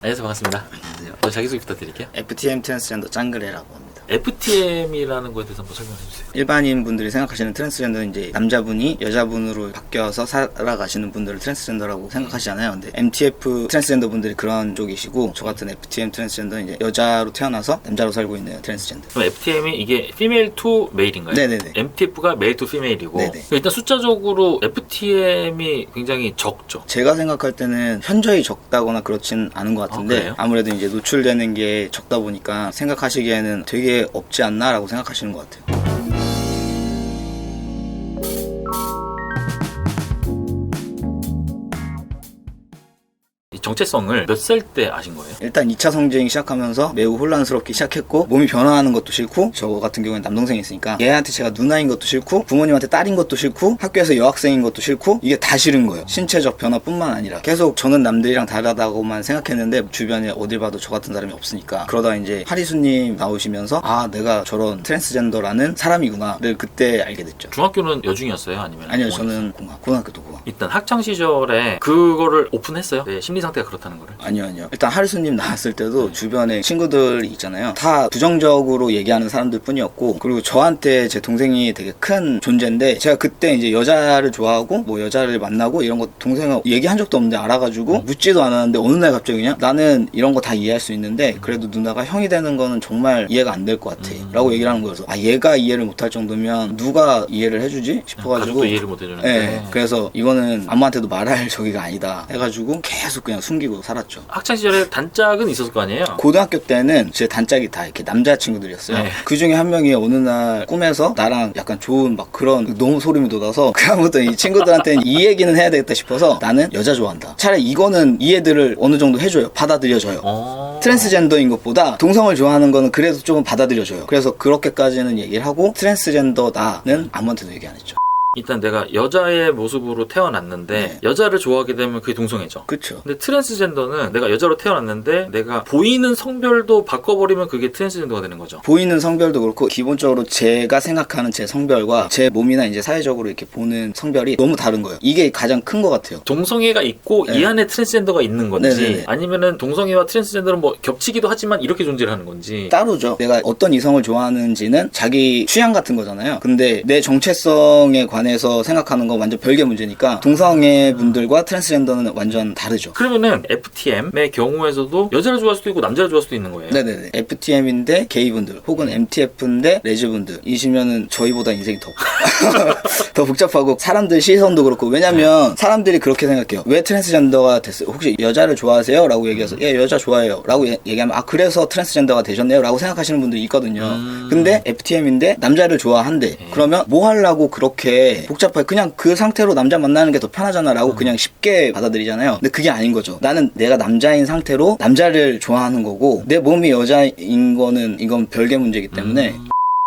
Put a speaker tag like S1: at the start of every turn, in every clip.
S1: 안녕하세요. 반갑습니다.
S2: 안녕하세요.
S1: 자기소개 부탁드릴게요.
S2: FTM 트랜스젠더 짱그레라고 합니다.
S1: FTM이라는 거에 대해서 한번 설명해 주세요.
S2: 일반인 분들이 생각하시는 트랜스젠더는 이제 남자분이 여자분으로 바뀌어서 살아가시는 분들을 트랜스젠더라고 생각하시잖아요. 근데 MTF 트랜스젠더 분들이 그런 쪽이시고, 저 같은 FTM 트랜스젠더는 이제 여자로 태어나서 남자로 살고 있는 트랜스젠더.
S1: 그럼 FTM이 이게 female to male인가요?
S2: 네네네.
S1: MTF가 male to female이고,
S2: 네네.
S1: 일단 숫자적으로 FTM이 굉장히 적죠.
S2: 제가 생각할 때는 현저히 적다거나 그렇진 않은 것 같은데,
S1: 그래요?
S2: 아무래도 이제 노출되는 게 적다 보니까 생각하시기에는 되게 없지 않나라고 생각하시는 것 같아요.
S1: 이 정체성을 몇 살 때 아신 거예요?
S2: 일단 2차 성징 시작하면서 매우 혼란스럽게 시작했고, 몸이 변화하는 것도 싫고, 저 같은 경우에는 남동생이 있으니까 얘한테 제가 누나인 것도 싫고, 부모님한테 딸인 것도 싫고, 학교에서 여학생인 것도 싫고, 이게 다 싫은 거예요. 신체적 변화뿐만 아니라 계속 저는 남들이랑 다르다고만 생각했는데 주변에 어딜 봐도 저 같은 사람이 없으니까, 그러다 이제 하리수님 나오시면서 아, 내가 저런 트랜스젠더라는 사람이구나를 그때 알게 됐죠.
S1: 중학교는 여중이었어요? 아니면?
S2: 아니요,
S1: 공학이었어요?
S2: 저는 고등학교도 공학.
S1: 일단 학창 시절에 그거를 오픈했어요? 네, 심리 상태가 그렇다는 거를?
S2: 아니요. 일단 하리수님 나왔을 때도 주변에 친구들이 있잖아요. 다 부정적으로 얘기하는 사람들 뿐이었고, 그리고 저한테 제 동생이 되게 큰 존재인데, 제가 그때 이제 여자를 좋아하고 뭐 여자를 만나고 이런 거 동생은 얘기한 적도 없는데 알아가지고 묻지도 않았는데 어느 날 갑자기 그냥 나는 이런 거 다 이해할 수 있는데 그래도 누나가 형이 되는 거는 정말 이해가 안 될 것 같아 라고 얘기를 하는 거여서, 아, 얘가 이해를 못할 정도면 누가 이해를 해주지 싶어가지고,
S1: 가족도 이해를 못 해주는데.
S2: 네, 그래서 이거는 아무한테도 말할 저기가 아니다 해가지고 계속 그냥 숨기고 살았죠.
S1: 학창 시절에 단짝은 있었을 거 아니에요?
S2: 고등학교 때는 제 단짝이 다 이렇게 남자친구들이었어요.
S1: 네.
S2: 그 중에 한 명이 어느 날 꿈에서 나랑 약간 좋은 막 그런, 너무 소름이 돋아서 그다음부터 이 친구들한테는 이 얘기는 해야 되겠다 싶어서 나는 여자 좋아한다. 차라리 이거는 이해들을 어느 정도 해줘요. 받아들여줘요. 트랜스젠더인 것보다 동성을 좋아하는 거는 그래도 조금 받아들여줘요. 그래서 그렇게까지는 얘기를 하고, 트랜스젠더다는 아무한테도 얘기 안 했죠.
S1: 일단 내가 여자의 모습으로 태어났는데
S2: 네.
S1: 여자를 좋아하게 되면 그게 동성애죠.
S2: 그쵸.
S1: 근데 트랜스젠더는 내가 여자로 태어났는데 내가 보이는 성별도 바꿔버리면 그게 트랜스젠더가 되는 거죠.
S2: 보이는 성별도 그렇고, 기본적으로 제가 생각하는 제 성별과 제 몸이나 이제 사회적으로 이렇게 보는 성별이 너무 다른 거예요. 이게 가장 큰 것 같아요.
S1: 동성애가 있고
S2: 네.
S1: 이 안에 트랜스젠더가 있는 건지,
S2: 네네네.
S1: 아니면은 동성애와 트랜스젠더는 뭐 겹치기도 하지만 이렇게 존재를 하는 건지.
S2: 따로죠. 내가 어떤 이성을 좋아하는지는 자기 취향 같은 거잖아요. 근데 내 정체성에 관해서 생각하는 건 완전 별개 문제니까, 동성애 분들과 트랜스젠더는 완전 다르죠.
S1: 그러면은 FTM의 경우에서도 여자를 좋아할 수도 있고 남자를 좋아할 수도 있는 거예요.
S2: 네네네. FTM인데 게이분들, 혹은 MTF인데 레즈분들 이시면은 저희보다 인생이 더 복잡하고, 사람들 시선도 그렇고, 왜냐면 사람들이 그렇게 생각해요. 왜 트랜스젠더가 됐어요? 혹시 여자를 좋아하세요? 라고 얘기해서 예, 여자 좋아해요 라고 얘기하면, 아, 그래서 트랜스젠더가 되셨네요 라고 생각하시는 분들이 있거든요. 근데 FTM인데 남자를 좋아한대. 그러면 뭐 하려고 그렇게 복잡해? 그냥 그 상태로 남자 만나는 게 더 편하잖아 라고 그냥 쉽게 받아들이잖아요. 근데 그게 아닌 거죠. 나는 내가 남자인 상태로 남자를 좋아하는 거고, 내 몸이 여자인 거는 이건 별개 문제이기 때문에.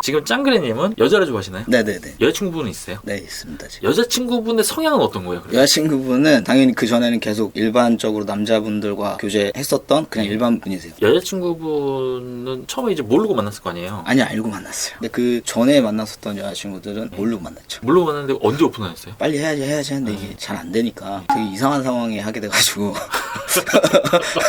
S1: 지금 짱그레님은 여자를 좋아하시나요?
S2: 네네네.
S1: 여자친구분은 있어요?
S2: 네, 있습니다. 지금.
S1: 여자친구분의 성향은 어떤 거예요? 그래서?
S2: 여자친구분은 당연히 그 전에는 계속 일반적으로 남자분들과 교제했었던 그냥 일반 분이세요.
S1: 여자친구분은 처음에 이제 모르고 만났을 거 아니에요?
S2: 아니, 알고 만났어요. 근데 그 전에 만났었던 여자친구들은 모르고 만났죠.
S1: 모르고 만났는데 언제 오픈하셨어요?
S2: 빨리 해야지 했는데 이게 잘 안 되니까 되게 이상한 상황에 하게 돼가지고.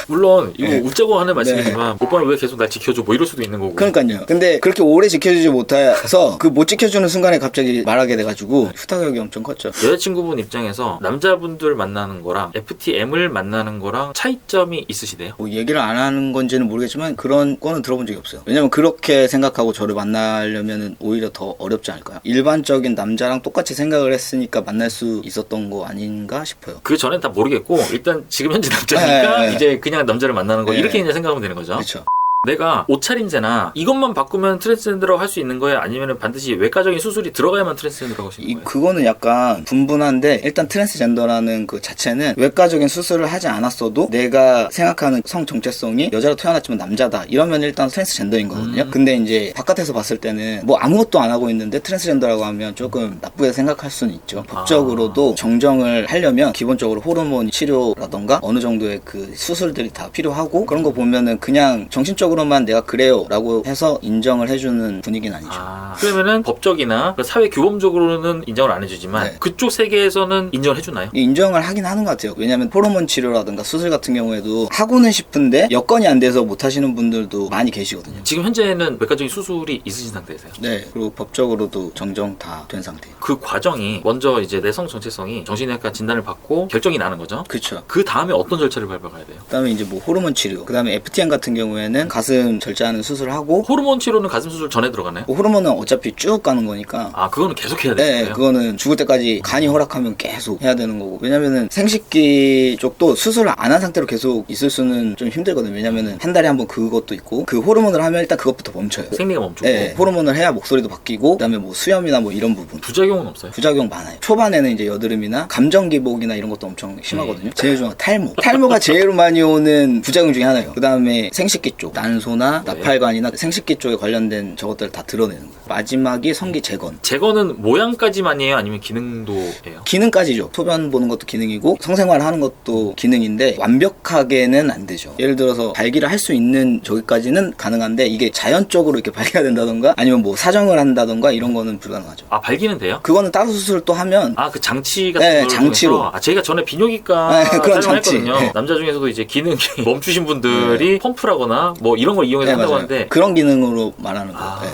S1: 물론 이거
S2: 네.
S1: 웃자고 하는 말씀이지만 오빠는 왜 계속 날 지켜줘 뭐 이럴 수도 있는 거고.
S2: 그러니까요. 근데 그렇게 오래 지켜주지 못해서 그 못 지켜주는 순간에 갑자기 말하게 돼가지고 후타격이 엄청 컸죠.
S1: 여자친구분 입장에서 남자분들 만나는 거랑 FTM을 만나는 거랑 차이점이 있으시대요?
S2: 뭐 얘기를 안 하는 건지는 모르겠지만 그런 거는 들어본 적이 없어요. 왜냐면 그렇게 생각하고 저를 만나려면 오히려 더 어렵지 않을까요? 일반적인 남자랑 똑같이 생각을 했으니까 만날 수 있었던 거 아닌가 싶어요.
S1: 그 전엔 다 모르겠고 일단 지금 현재 남자니까
S2: 네, 네.
S1: 이제 그냥 남자를 만나는 거
S2: 네.
S1: 이렇게 이제 생각하면 되는 거죠.
S2: 그렇죠.
S1: 내가 옷차림새나 이것만 바꾸면 트랜스젠더라고 할 수 있는 거예요? 아니면 반드시 외과적인 수술이 들어가야만 트랜스젠더라고 할 수 있는 거예요?
S2: 그거는 약간 분분한데, 일단 트랜스젠더라는 그 자체는 외과적인 수술을 하지 않았어도 내가 생각하는 성 정체성이 여자로 태어났지만 남자다 이러면 일단 트랜스젠더인 거거든요. 근데 이제 바깥에서 봤을 때는 뭐 아무것도 안 하고 있는데 트랜스젠더라고 하면 조금 나쁘게 생각할 수는 있죠. 법적으로도 정정을 하려면 기본적으로 호르몬 치료라던가 어느 정도의 그 수술들이 다 필요하고, 그런 거 보면은 그냥 정신적으로 법적으로만 내가 그래요 라고 해서 인정을 해주는 분위기는 아니죠.
S1: 그러면은 법적이나 사회 규범적으로는 인정을 안 해주지만
S2: 네.
S1: 그쪽 세계에서는 인정을 해주나요?
S2: 인정을 하긴 하는 것 같아요. 왜냐면 호르몬 치료라든가 수술 같은 경우에도 하고는 싶은데 여건이 안 돼서 못 하시는 분들도 많이 계시거든요.
S1: 지금 현재는 외과적인 수술이 있으신 상태이세요?
S2: 네. 그리고 법적으로도 정정 다 된 상태예요.
S1: 그 과정이 먼저 이제 내성 정체성이 정신의학과 진단을 받고 결정이 나는 거죠.
S2: 그렇죠.
S1: 그 다음에 어떤 절차를 밟아가야 돼요?
S2: 그다음에 이제 뭐 호르몬 치료, 그다음에 FTM 같은 경우에는 가슴 절제하는 수술을 하고
S1: 호르몬 치료는 가슴 수술 전에 들어가나요?
S2: 뭐 호르몬은 어차피 쭉 가는 거니까.
S1: 그거는 계속 해야 되는
S2: 네,
S1: 거예요?
S2: 그거는 죽을 때까지 간이 허락하면 계속 해야 되는 거고. 왜냐면은 생식기 쪽도 수술을 안 한 상태로 계속 있을 수는 좀 힘들거든요. 왜냐면은 한 달에 한 번 그것도 있고, 그 호르몬을 하면 일단 그것부터 멈춰요.
S1: 생리가 멈추고.
S2: 네, 호르몬을 해야 목소리도 바뀌고, 그다음에 뭐 수염이나 뭐 이런 부분.
S1: 부작용은 없어요?
S2: 부작용 많아요. 초반에는 이제 여드름이나 감정 기복이나 이런 것도 엄청 심하거든요. 제일 중요한 탈모. 탈모가 제일 많이 오는 부작용 중에 하나예요. 그다음에 생식기 쪽, 난소나
S1: 네.
S2: 나팔관이나 생식기 쪽에 관련된 저것들을 다 드러내는 거예요. 마지막이 성기 재건.
S1: 제거는 모양까지만이에요? 아니면 기능도예요?
S2: 기능까지죠. 소변 보는 것도 기능이고 성생활 하는 것도 기능인데 완벽하게는 안 되죠. 예를 들어서 발기를 할 수 있는 저기까지는 가능한데 이게 자연적으로 이렇게 발기가 된다던가 아니면 뭐 사정을 한다던가 이런 거는 불가능하죠.
S1: 발기는 돼요?
S2: 그거는 따로 수술 또 하면
S1: 그 장치 같은
S2: 네,
S1: 걸
S2: 장치로.
S1: 통해서 저희가 전에 비뇨기과
S2: 네, 그런 장치.
S1: 촬영했거든요.
S2: 네.
S1: 남자 중에서도 이제 기능이 멈추신 분들이 펌프라거나 뭐 이런 걸 이용해서
S2: 네,
S1: 한다고
S2: 맞아요.
S1: 하는데
S2: 그런 기능으로 말하는 거예요. 네.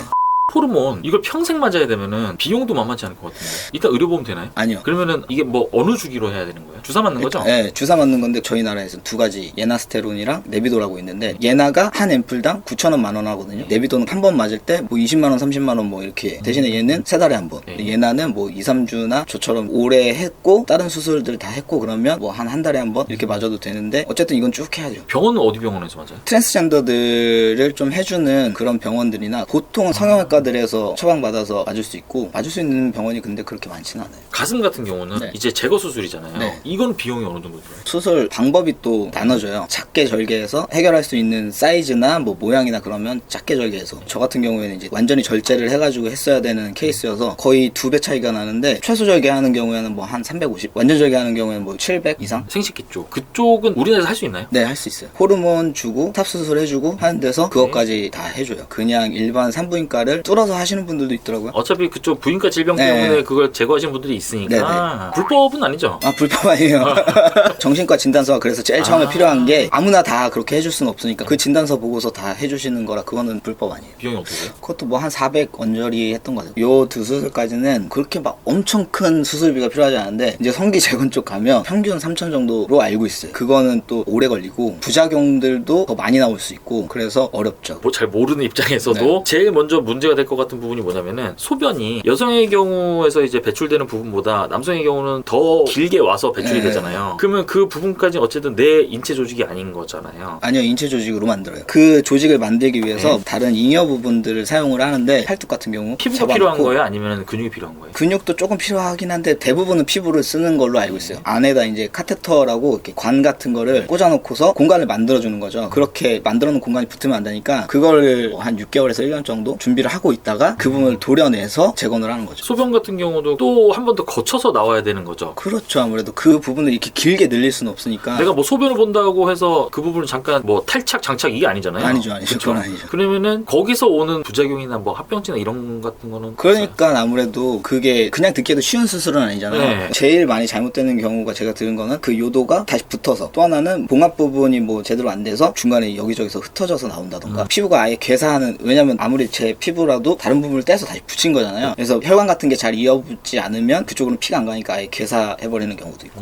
S1: 호르몬 이걸 평생 맞아야 되면은 비용도 만만치 않을 것 같은데 일단 의료보험 되나요?
S2: 아니요.
S1: 그러면은 이게 뭐 어느 주기로 해야 되는 거예요? 주사 맞는 거죠?
S2: 네, 주사 맞는 건데 저희 나라에서 두 가지 예나스테론이랑 네비도라고 있는데 예나가 한 앰플당 9,000원 만 원 하거든요. 네비도는 한 번 맞을 때 뭐 20만 원, 30만 원 뭐 이렇게 대신에 얘는 세 달에 한 번.
S1: 네.
S2: 예나는 뭐 2, 3주나 저처럼 오래 했고 다른 수술들 다 했고 그러면 뭐 한 달에 한 번 이렇게 맞아도 되는데 어쨌든 이건 쭉 해야죠.
S1: 병원은 어디 병원에서 맞아요?
S2: 트랜스젠더들을 좀 해주는 그런 병원들이나 보통은 성형외과들에서 처방받아서 맞을 수 있고 맞을 수 있는 병원이 근데 그렇게 많지는 않아요.
S1: 가슴 같은 경우는
S2: 네.
S1: 이제 제거 수술이잖아요.
S2: 네.
S1: 이건 비용이 어느 정도 들어요?
S2: 수술 방법이 또 나눠져요. 작게 절개해서 해결할 수 있는 사이즈나 뭐 모양이나 그러면 작게 절개해서 저 같은 경우에는 이제 완전히 절제를 해가지고 했어야 되는 케이스여서 거의 2배 차이가 나는데 최소 절개하는 경우에는 뭐 한 350 완전 절개하는 경우에는 뭐 700 이상
S1: 생식기 쪽 그쪽은 우리나라에서 할 수 있나요?
S2: 네, 할 수 있어요. 호르몬 주고 탑 수술 해주고 하는 데서 그것까지 다 해줘요. 그냥 일반 산부인과를 뚫어서 하시는 분들도 있더라고요.
S1: 어차피 그쪽 부인과 질병
S2: 네.
S1: 때문에 그걸 제거하시는 분들이 있으니까 불법은 아니죠?
S2: 불법 아니에요. 정신과 진단서가 그래서 제일 처음에 필요한 게 아무나 다 그렇게 해줄 수는 없으니까 그 진단서 보고서 다 해주시는 거라 그거는 불법 아니에요.
S1: 비용이 어떻게 돼요?
S2: 그것도 뭐 한 400 언저리 했던 거 같아요. 요 두 수술까지는 그렇게 막 엄청 큰 수술비가 필요하지 않은데 이제 성기 재건 쪽 가면 평균 3,000 정도로 알고 있어요. 그거는 또 오래 걸리고 부작용들도 더 많이 나올 수 있고 그래서 어렵죠.
S1: 뭐 잘 모르는 입장에서도
S2: 네.
S1: 제일 먼저 문제가 될 것 같은 부분이 뭐냐면은 소변이 여성의 경우에서 이제 배출되는 부분보다 남성의 경우는 더 길게 와서 배출이
S2: 네.
S1: 되잖아요. 그러면 그 부분까지 어쨌든 내 인체 조직이 아닌 거잖아요.
S2: 아니요, 인체 조직으로 만들어요. 그 조직을 만들기 위해서
S1: 네.
S2: 다른 잉여 부분들을 사용을 하는데 팔뚝 같은 경우
S1: 피부가
S2: 잡아놓고
S1: 필요한 거예요? 아니면 근육이 필요한 거예요?
S2: 근육도 조금 필요하긴 한데 대부분은 피부를 쓰는 걸로 알고 있어요. 안에다 이제 카테터라고 이렇게 관 같은 거를 꽂아놓고서 공간을 만들어주는 거죠. 그렇게 만들어놓은 공간이 붙으면 안 되니까 그거를 한 6개월에서 1년 정도 준비를 하고 있다가 그 부분을 도려내서 재건을 하는 거죠.
S1: 소변 같은 경우도 또 한 번 더 거쳐서 나와야 되는 거죠.
S2: 그렇죠. 아무래도 그 부분을 이렇게 길게 늘릴 수는 없으니까.
S1: 내가 뭐 소변을 본다고 해서 그 부분을 잠깐 뭐 탈착, 장착 이게 아니잖아요.
S2: 아니죠.
S1: 그쵸?
S2: 그건 아니죠.
S1: 그러면은 거기서 오는 부작용이나 뭐 합병증이나 이런 같은 거는
S2: 그러니까 아무래도 그게 그냥 듣기에도 쉬운 수술은 아니잖아요.
S1: 네.
S2: 제일 많이 잘못되는 경우가 제가 들은 거는 그 요도가 다시 붙어서 또 하나는 봉합 부분이 뭐 제대로 안 돼서 중간에 여기저기서 흩어져서 나온다던가 피부가 아예 괴사하는 왜냐면 아무리 제 피부라도 다른 부분을 떼서 다시 붙인 거잖아요. 그래서 혈관 같은 게 잘 이어붙지 않으면 그쪽으로는 피가 안 가니까 아예 괴사해버리는 경우도 있고.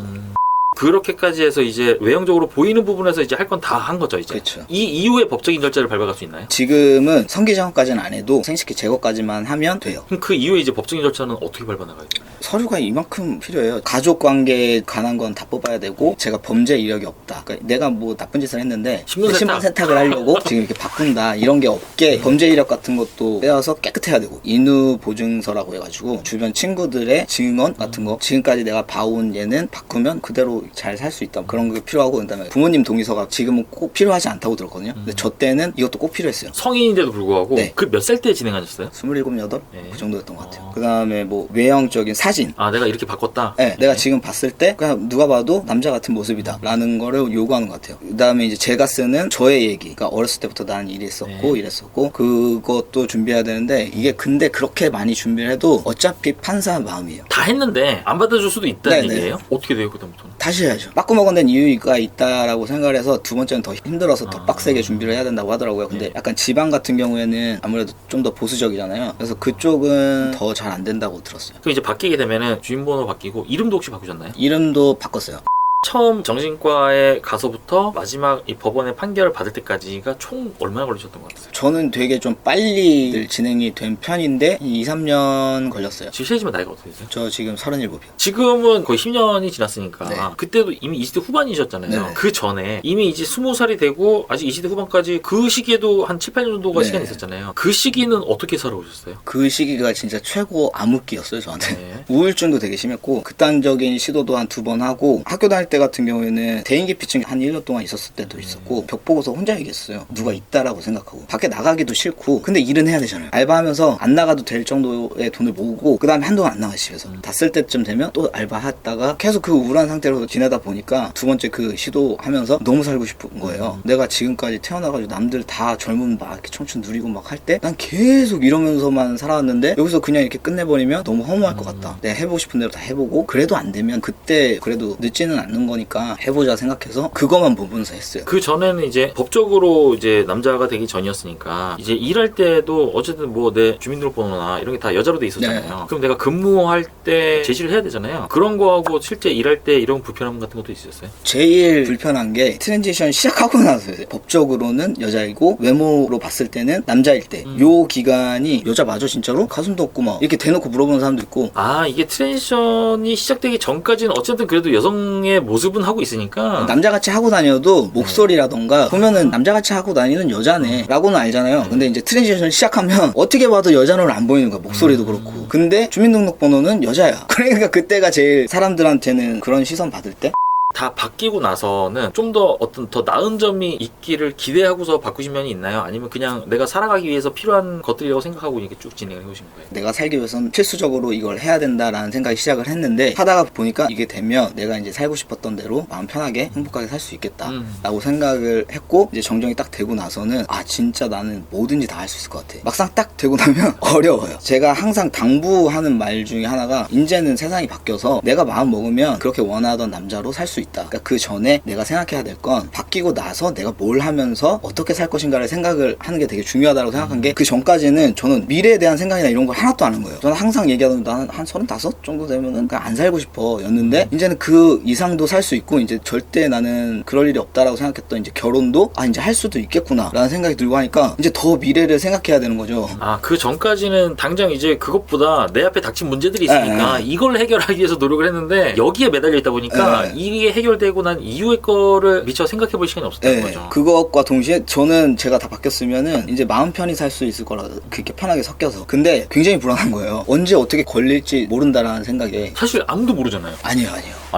S1: 그렇게까지 해서 이제 외형적으로 보이는 부분에서 이제 할 건 다 한 거죠, 이제.
S2: 그렇죠.
S1: 이 이후에 법적인 절차를 밟아갈 수 있나요?
S2: 지금은 성기 제거까지는 안 해도 생식기 제거까지만 하면 돼요.
S1: 그럼 그 이후에 이제 법적인 절차는 어떻게 밟아나가야 되나요?
S2: 서류가 이만큼 필요해요. 가족 관계에 관한 건 다 뽑아야 되고 제가 범죄 이력이 없다. 그러니까 내가 뭐 나쁜 짓을 했는데
S1: 신분 세탁.
S2: 세탁을 하려고 지금 이렇게 바꾼다. 이런 게 없게 범죄 이력 같은 것도 빼와서 깨끗해야 되고 인후 보증서라고 해가지고 주변 친구들의 증언 같은 거 지금까지 내가 봐온 얘는 바꾸면 그대로 잘 살 수 있다 그런 게 필요하고 그다음에 부모님 동의서가 지금은 꼭 필요하지 않다고 들었거든요. 근데 저 때는 이것도 꼭 필요했어요.
S1: 성인인데도 불구하고
S2: 네.
S1: 그 몇 살 때 진행하셨어요?
S2: 27, 8?
S1: 네.
S2: 그 정도였던 것 같아요. 그다음에 뭐 외형적인 사진.
S1: 아 내가 이렇게 바꿨다?
S2: 네, 내가 지금 봤을 때 그냥 누가 봐도 남자 같은 모습이다 라는 거를 요구하는 것 같아요. 그다음에 이제 제가 쓰는 저의 얘기, 그러니까 어렸을 때부터 나는 이랬었고
S1: 네.
S2: 이랬었고 그것도 준비해야 되는데 이게 근데 그렇게 많이 준비를 해도 어차피 판사 마음이에요.
S1: 다 했는데 안 받아줄 수도 있다는
S2: 네네.
S1: 얘기예요? 어떻게 돼요 그다음부터는?
S2: 다시 해야죠. 빠꾸먹은 데는 이유가 있다라고 생각을 해서 두 번째는 더 힘들어서 더 빡세게 준비를 해야 된다고 하더라고요. 근데
S1: 네.
S2: 약간 지방 같은 경우에는 아무래도 좀 더 보수적이잖아요. 그래서 그쪽은 더 잘 안 된다고 들었어요.
S1: 그럼 이제 바뀌게 되면은 주민번호 바뀌고 이름도 혹시 바꾸셨나요?
S2: 이름도 바꿨어요.
S1: 처음 정신과에 가서부터 마지막 이 법원의 판결을 받을 때까지가 총 얼마나 걸리셨던 것 같아요?
S2: 저는 되게 좀 빨리 진행이 된 편인데 2, 3년 걸렸어요.
S1: 지금 실례지만 나이가 어떻게 되세요?
S2: 저 지금 37이요.
S1: 지금은 거의 10년이 지났으니까
S2: 네.
S1: 그때도 이미 20대 후반이셨잖아요.
S2: 네네.
S1: 그 전에 이미 이제 20살이 되고 아직 20대 후반까지 그 시기에도 한 7, 8년 정도가
S2: 네.
S1: 시간이 있었잖아요. 그 시기는 어떻게 살아오셨어요?
S2: 그 시기가 진짜 최고 암흑기였어요, 저한테.
S1: 네.
S2: 우울증도 되게 심했고 극단적인 시도도 한 2번 하고 학교 다닐 때 같은 경우에는 대인기피증 한 1년 동안 있었을 때도 있었고 벽 보고서 혼자 얘기했어요. 누가 있다라고 생각하고 밖에 나가기도 싫고 근데 일은 해야 되잖아요. 알바하면서 안 나가도 될 정도의 돈을 모으고 그 다음에 한동안 안 나가 집에서 다 쓸 때쯤 되면 또 알바했다가 계속 그 우울한 상태로 지내다 보니까 두 번째 그 시도하면서 너무 살고 싶은 거예요. 내가 지금까지 태어나가지고 남들 다 젊은 막 이렇게 청춘 누리고 막 할 때 난 계속 이러면서만 살아왔는데 여기서 그냥 이렇게 끝내버리면 너무 허무할 것 같다. 내가 해보고 싶은 대로 다 해보고 그래도 안 되면 그때 그래도 늦지는 않는 거니까 해보자 생각해서 그것만 보면서 했어요.
S1: 그 전에는 이제 법적으로 이제 남자가 되기 전이었으니까 이제 일할 때도 어쨌든 뭐 내 주민등록번호나 이런 게 다 여자로 돼 있었잖아요.
S2: 네.
S1: 그럼 내가 근무할 때 제시를 해야 되잖아요. 그런 거하고 실제 일할 때 이런 불편함 같은 것도 있었어요?
S2: 제일 불편한 게 트랜지션 시작하고 나서요. 법적으로는 여자이고 외모로 봤을 때는 남자일 때 요 기간이 여자 맞아 진짜로? 가슴도 없고 막 이렇게 대놓고 물어보는 사람도 있고
S1: 아 이게 트랜지션이 시작되기 전까지는 어쨌든 그래도 여성의 모습은 하고 있으니까
S2: 남자같이 하고 다녀도 목소리라던가 보면은 남자같이 하고 다니는 여자네 라고는 알잖아요. 근데 이제 트랜지션 시작하면 어떻게 봐도 여자는 안 보이는 거야. 목소리도 그렇고. 근데 주민등록번호는 여자야. 그러니까 그때가 제일 사람들한테는 그런 시선 받을 때
S1: 다 바뀌고 나서는 좀 더 어떤 더 나은 점이 있기를 기대하고서 바꾸신 면이 있나요? 아니면 그냥 내가 살아가기 위해서 필요한 것들이라고 생각하고 이렇게 쭉 진행을 해오신 거예요?
S2: 내가 살기 위해서는 필수적으로 이걸 해야 된다라는 생각이 시작을 했는데 하다가 보니까 이게 되면 내가 이제 살고 싶었던 대로 마음 편하게 행복하게 살 수 있겠다라고 생각을 했고 이제 정정이 딱 되고 나서는 아 진짜 나는 뭐든지 다 할 수 있을 것 같아. 막상 딱 되고 나면 어려워요. 제가 항상 당부하는 말 중에 하나가 이제는 세상이 바뀌어서 내가 마음 먹으면 그렇게 원하던 남자로 살 수 있다. 그러니까 그 전에 내가 생각해야 될 건 바뀌고 나서 내가 뭘 하면서 어떻게 살 것인가를 생각을 하는 게 되게 중요하다고 생각한 게 그 전까지는 저는 미래에 대한 생각이나 이런 걸 하나도 안 한 거예요. 저는 항상 얘기하던 나는 한 35 정도 되면은 그냥 안 살고 싶어 였는데 이제는 그 이상도 살 수 있고 이제 절대 나는 그럴 일이 없다라고 생각했던 이제 결혼도 아 이제 할 수도 있겠구나 라는 생각이 들고 하니까 이제 더 미래를 생각해야 되는 거죠.
S1: 아, 그 전까지는 당장 이제 그것보다 내 앞에 닥친 문제들이 있으니까 이걸 해결하기 위해서 노력을 했는데 여기에 매달려 있다 보니까 이게 해결되고 난 이후의 거를 미처 생각해 볼 시간이 없었다는 거죠.
S2: 그것과 동시에 저는 제가 다 바뀌었으면은 이제 마음 편히 살 수 있을 거라 그렇게 편하게 섞여서 근데 굉장히 불안한 거예요. 언제 어떻게 걸릴지 모른다라는 생각에
S1: 사실 아무도 모르잖아요.
S2: 아니에요.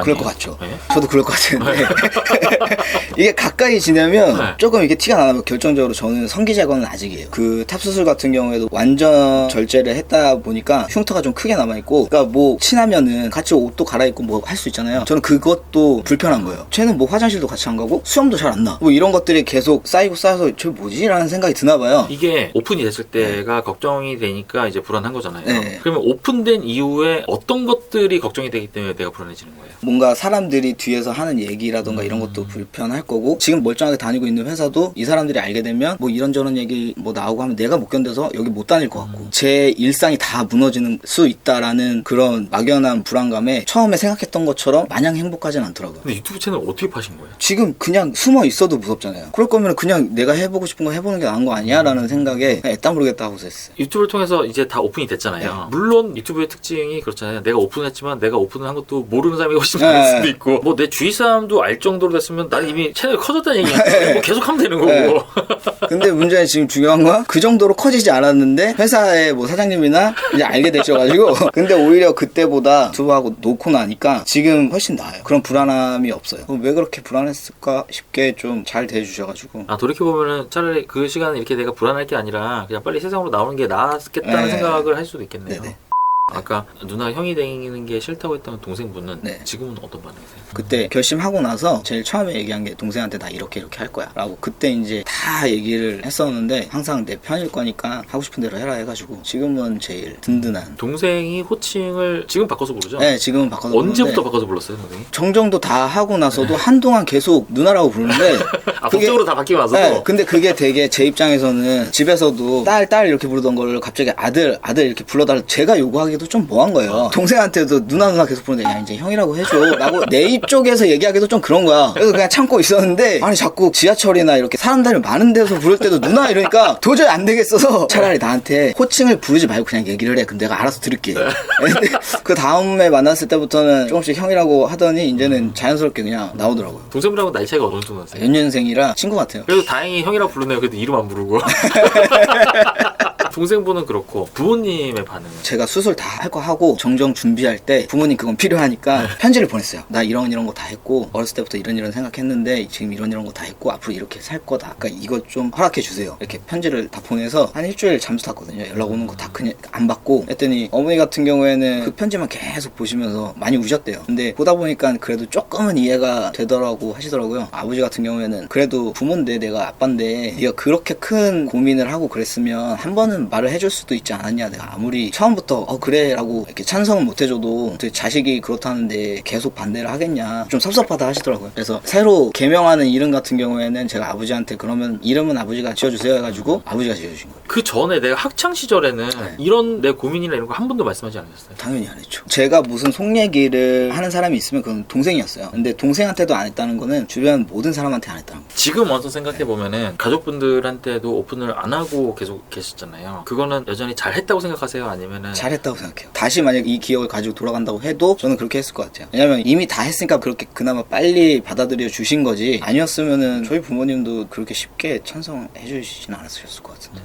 S2: 그럴 것 같죠.
S1: 네?
S2: 저도 그럴 것 같은데 이게 가까이 지내면
S1: 네.
S2: 조금 이게 티가 나면 결정적으로 저는 성기 제거는 아직이에요. 그 탑수술 같은 경우에도 완전 절제를 했다 보니까 흉터가 좀 크게 남아있고 그러니까 뭐 친하면은 같이 옷도 갈아입고 뭐 할 수 있잖아요. 저는 그것도 불편한 거예요. 쟤는 뭐 화장실도 같이 안 가고 수염도 잘 안 나. 뭐 이런 것들이 계속 쌓여서 저 뭐지? 라는 생각이 드나 봐요.
S1: 이게 오픈이 됐을 때가 걱정이 되니까 이제 불안한 거잖아요.
S2: 네.
S1: 그러면 오픈된 이후에 어떤 것들이 걱정이 되기 때문에 내가 불안해지는 거예요?
S2: 뭔가 사람들이 뒤에서 하는 얘기라던가 이런 것도 불편할 거고 지금 멀쩡하게 다니고 있는 회사도 이 사람들이 알게 되면 뭐 이런저런 얘기 뭐 나오고 하면 내가 못 견뎌서 여기 못 다닐 것 같고 제 일상이 다 무너지는 수 있다라는 그런 막연한 불안감에 처음에 생각했던 것처럼 마냥 행복하진 않더라고요.
S1: 근데 유튜브 채널 어떻게 파신 거예요?
S2: 지금 그냥 숨어 있어도 무섭잖아요. 그럴 거면 그냥 내가 해보고 싶은 거 해보는 게 나은 거 아니야? 라는 생각에 그냥 애따 모르겠다 하고서 했어요.
S1: 유튜브를 통해서 이제 다 오픈이 됐잖아요. 물론 유튜브의 특징이 그렇잖아요. 내가 오픈했지만 내가 오픈을 한 것도 모르는 사람이 훨씬 훨씬 많을 수도 있고 뭐 내 주위 사람도 알 정도로 됐으면 난 이미 채널이 커졌다는 얘기야. 뭐 계속 하면 되는 거고.
S2: 근데 문제는 지금 중요한 건 그 정도로 커지지 않았는데 회사의 뭐 사장님이나 이제 알게 되셔가지고 근데 오히려 그때보다 유튜브하고 놓고 나니까 지금 훨씬 나아요. 그런 불안함이 없어요. 왜 그렇게 불안했을까 싶게 좀 잘 대해주셔가지고
S1: 돌이켜보면은 차라리 그 시간에 이렇게 내가 불안할 게 아니라 그냥 빨리 세상으로 나오는 게 나았겠다는
S2: 네.
S1: 생각을 할 수도 있겠네요.
S2: 네네.
S1: 아까 누나 형이 되는 게 싫다고 했던 동생분은
S2: 네.
S1: 지금은 어떤 반응이세요?
S2: 그때 결심하고 나서 제일 처음에 얘기한 게 동생한테 나 이렇게 할 거야 라고 그때 이제 다 얘기를 했었는데 항상 내 편일 거니까 하고 싶은 대로 해라 해가지고 지금은 제일 든든한.
S1: 동생이 호칭을 지금 바꿔서 부르죠?
S2: 네, 지금은 바꿔서
S1: 언제부터
S2: 부르는데
S1: 바꿔서 불렀어요, 동생이?
S2: 정정도 다 하고 나서도 한동안 계속 누나라고 부르는데
S1: 법적으로 다 바뀌고 나서도?
S2: 네, 근데 그게 되게 제 입장에서는 집에서도 딸 이렇게 부르던 걸 갑자기 아들 이렇게 불러달라 제가 요구하기도 좀 뭐한 거예요. 동생한테도 누나 계속 부르는데 야 이제 형이라고 해줘 라고 내 입 쪽에서 얘기하기도 좀 그런 거야. 그래서 그냥 참고 있었는데 아니 자꾸 지하철이나 이렇게 사람들이 많은 데서 부를 때도 누나 이러니까 도저히 안 되겠어서 차라리 나한테 호칭을 부르지 말고 그냥 얘기를 해. 그럼 내가 알아서 들을게. 근데 그 다음에 만났을 때부터는 조금씩 형이라고 하더니 이제는 자연스럽게 그냥 나오더라고요.
S1: 동생분하고 나이 차이가 어느 정도 나세요?
S2: 연년생이라 친구 같아요.
S1: 그래도 다행히 형이라고 부르네요. 그래도 이름 안 부르고. 동생분은 그렇고 부모님의 반응은?
S2: 제가 수술 다 할 거 하고 정정 준비할 때 부모님 그건 필요하니까 편지를 보냈어요. 나 이런 거 다 했고 어렸을 때부터 이런 생각했는데 지금 이런 거 다 했고 앞으로 이렇게 살 거다. 그러니까 이거 좀 허락해 주세요. 이렇게 편지를 다 보내서 한 일주일 잠수 탔거든요. 연락 오는 거 다 그냥 안 받고 했더니 어머니 같은 경우에는 그 편지만 계속 보시면서 많이 우셨대요. 근데 보다 보니까 그래도 조금은 이해가 되더라고 하시더라고요. 아버지 같은 경우에는 그래도 부모인데 내가 아빠인데 네가 그렇게 큰 고민을 하고 그랬으면 한 번은 말을 해줄 수도 있지 않았냐. 내가 아무리 처음부터 그래 라고 이렇게 찬성은 못 해줘도 자식이 그렇다는데 계속 반대를 하겠냐 좀 섭섭하다 하시더라고요. 그래서 새로 개명하는 이름 같은 경우에는 제가 아버지한테 그러면 이름은 아버지가 지어주세요 해가지고 아버지가 지어주신 거예요.
S1: 그 전에 내가 학창 시절에는
S2: 네.
S1: 이런 내 고민이나 이런 거 한 번도 말씀하지 않으셨어요?
S2: 당연히 안 했죠. 제가 무슨 속 얘기를 하는 사람이 있으면 그건 동생이었어요. 근데 동생한테도 안 했다는 거는 주변 모든 사람한테 안 했다는 거예요.
S1: 지금 와서 생각해보면은 가족분들한테도 오픈을 안 하고 계속 계셨잖아요. 그거는 여전히 잘했다고 생각하세요? 아니면은
S2: 잘했다고 생각해요. 다시 만약 이 기억을 가지고 돌아간다고 해도 저는 그렇게 했을 것 같아요. 왜냐면 이미 다 했으니까 그렇게 그나마 빨리 받아들여 주신 거지 아니었으면은 저희 부모님도 그렇게 쉽게 찬성해 주시진 않았을 것 같은데.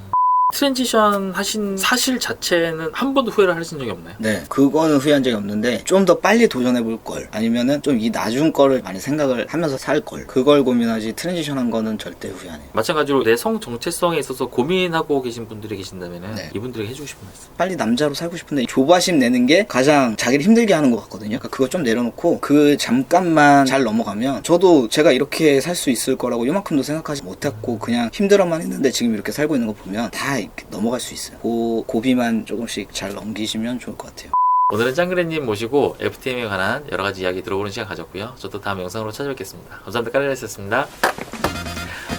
S1: 트랜지션 하신 사실 자체는 한 번도 후회를 하신 적이 없나요?
S2: 네, 그거는 후회한 적이 없는데 좀 더 빨리 도전해 볼 걸 아니면은 좀 이 나중 거를 많이 생각을 하면서 살 걸 그걸 고민하지 트랜지션 한 거는 절대 후회 안 해요.
S1: 마찬가지로 내 성 정체성에 있어서 고민하고 계신 분들이 계신다면은
S2: 네.
S1: 이분들에게 해주고 싶은 말씀.
S2: 빨리 남자로 살고 싶은데 조바심 내는 게 가장 자기를 힘들게 하는 것 같거든요. 그러니까 그거 좀 내려놓고 그 잠깐만 잘 넘어가면 저도 제가 이렇게 살 수 있을 거라고 요만큼도 생각하지 못했고 그냥 힘들어만 했는데 지금 이렇게 살고 있는 거 보면 다 이렇게 넘어갈 수 있어요. 그 고비만 조금씩 잘 넘기시면 좋을 것 같아요.
S1: 오늘은 짱그레님 모시고 FTM에 관한 여러 가지 이야기 들어보는 시간 가졌고요. 저도 다음 영상으로 찾아뵙겠습니다. 감사합니다. 까르르였습니다.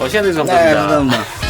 S1: 시간 내주셔서 감사합니다.
S2: 네, 감사합니다.